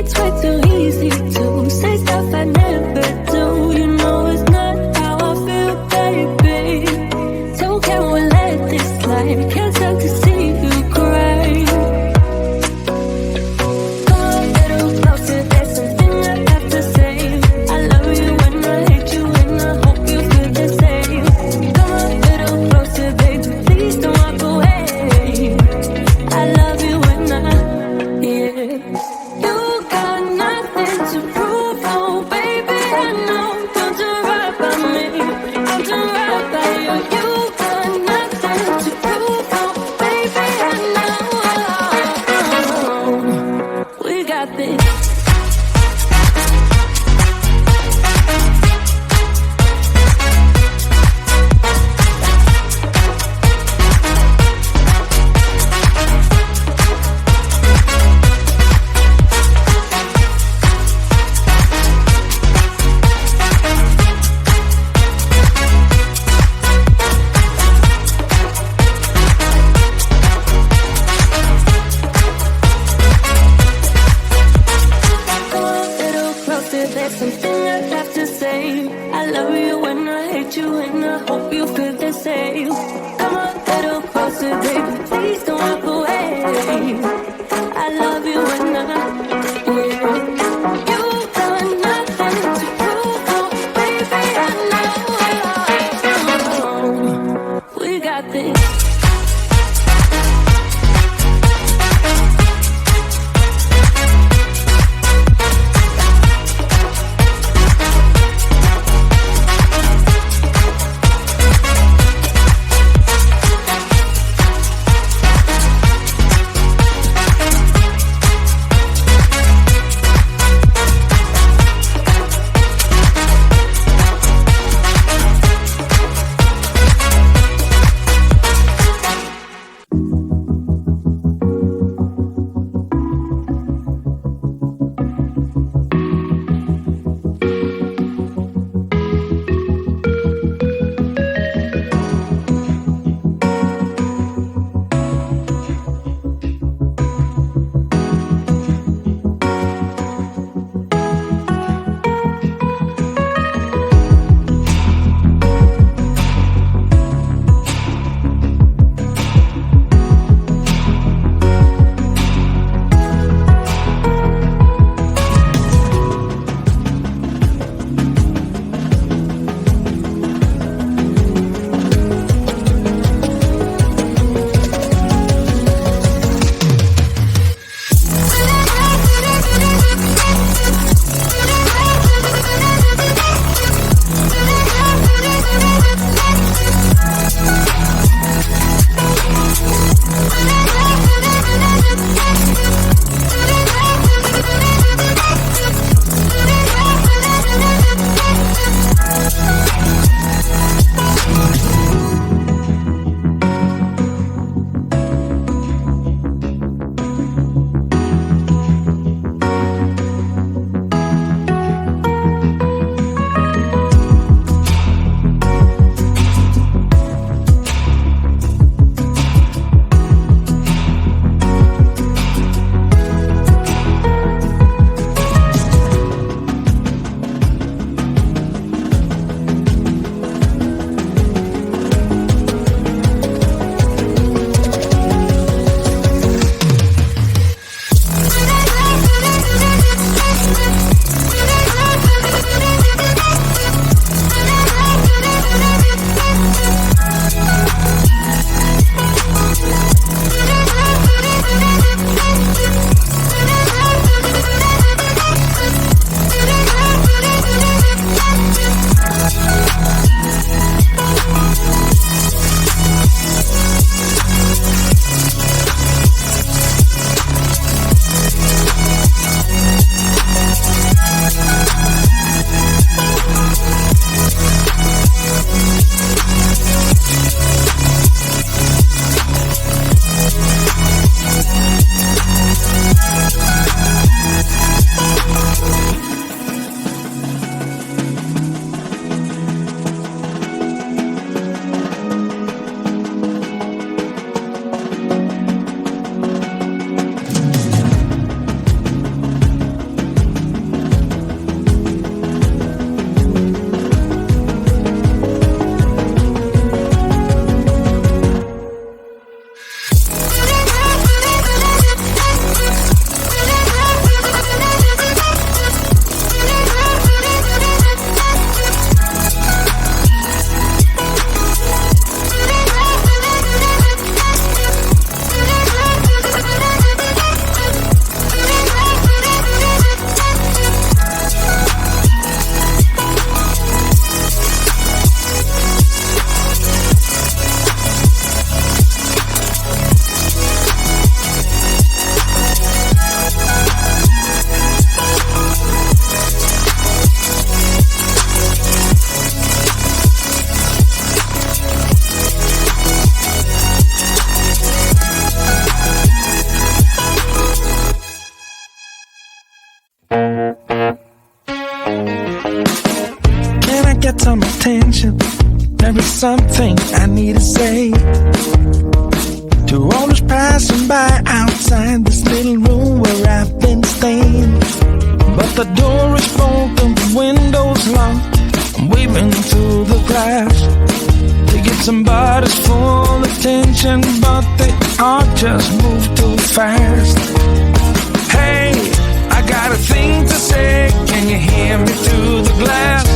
It's way too easy to say stuff I never do. You know it's not how I feel, baby. So can we let this slide? Can't stand to see you cry. Come a little closer, there's something I have to say. I love you when I hate you and I hope you feel the same. Come a little closer, baby, please don't walk away. I love you when I, yeah. You got nothing to prove, oh baby, I know. Don't do right by me, don't do right by you. You got nothing to prove, oh baby, I know. We got this. Come a little closer, there's something I have to say. I love you when I hate you and I hope you feel the same. Come a little closer, baby, please don't walk away. I love you when I, yeah. You got nothing to prove, oh baby, I know. We got this. Can I get some attention? There is something I need to say to all those passing by outside this little room where I've been staying. But the door is broken, the window's locked. I'm waving through the glass to get somebody's full attention, but they all just move too fast. Hey, I got a thing to say, can you hear me through the glass?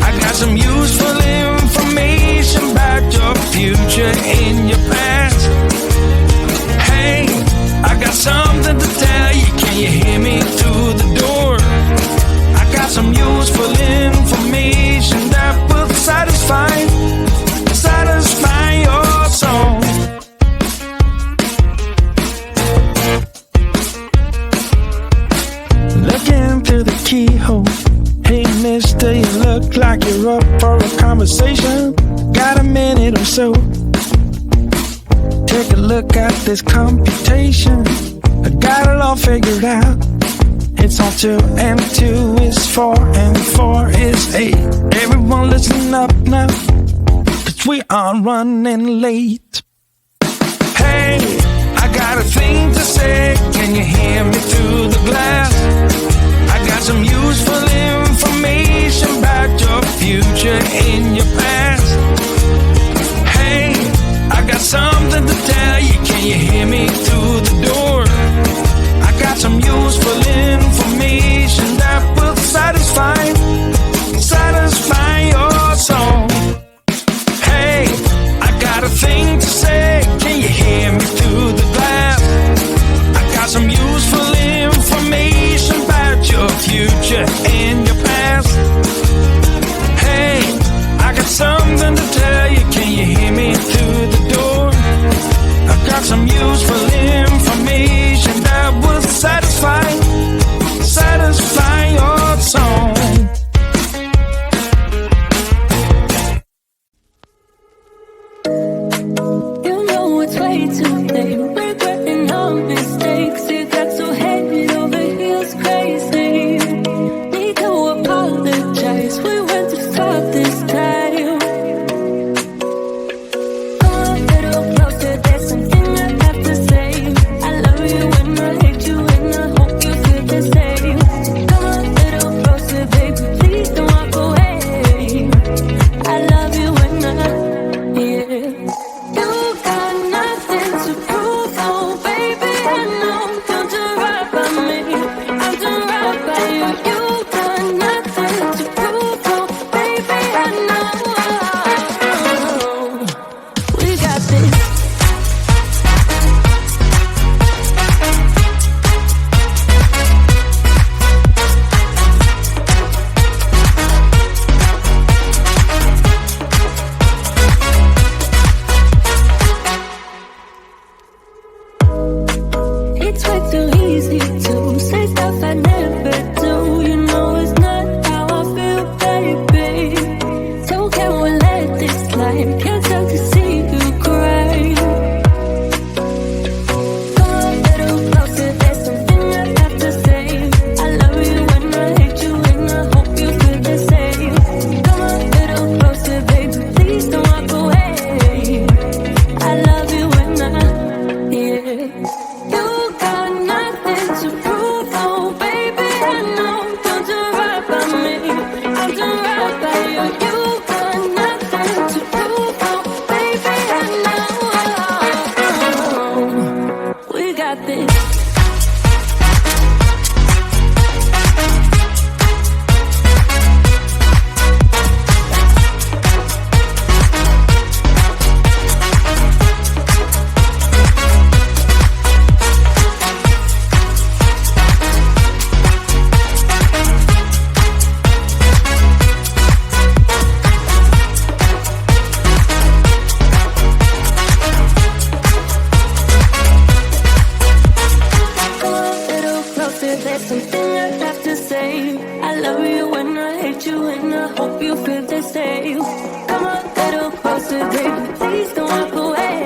I got some useful information about your future and your past. Hey, I got something to tell you, can you hear me through the door? I got some useful information that will satisfy your soul. Looking through the keyhole. Hey mister, you look like you're up for a conversation. Got a minute or so? Take a look at this computation. I got it all figured out. It's all 2 and 2 is 4 and 4 is 8. Everyone listen up now, 'cause we are running late. Hey, I got a thing to say, can you hear me through the glass? I got some useful information about your future and your past. Hey, I got something to tell you, can you hear me through the door? I got some useful information that will satisfy your soul. Hey, I got a thing to say, can you hear me through the glass? I got some useful information about your future and your past. Hey, I got something to tell you, can you hear me through the door? I got some useful information that will satisfy your soul. You know it's way too late, regretting all mistakes. You got so head over heels crazy. Need to apologize, we went too far this time. Come a little closer, there's something I have to say. I love you and I hate you and I hope you feel the same. Come a little closer, baby, please don't walk away. I love you and yeah. You got nothing to prove, oh baby, I know. Don't do right by me, I'll do right by you. You got nothing to prove, oh baby, I know. We got this. It's way too easy to say stuff I never do. You know it's not how I feel, baby. So can we let this slide? Can't stand to see you cry. Come a little closer, there's something I have to say. I love you and I hate you and I hope you feel the same. Come a little closer, baby, please don't walk away. I love you and yeah. You got nothing to prove, oh baby, I know. Don't do right by me, I'll do right by you. You got nothing to prove, oh baby, I know. We got this. Come a little closer, there's something I have to say. I love you and I hate you and I hope you feel the same. Come a little closer, baby, please don't walk away.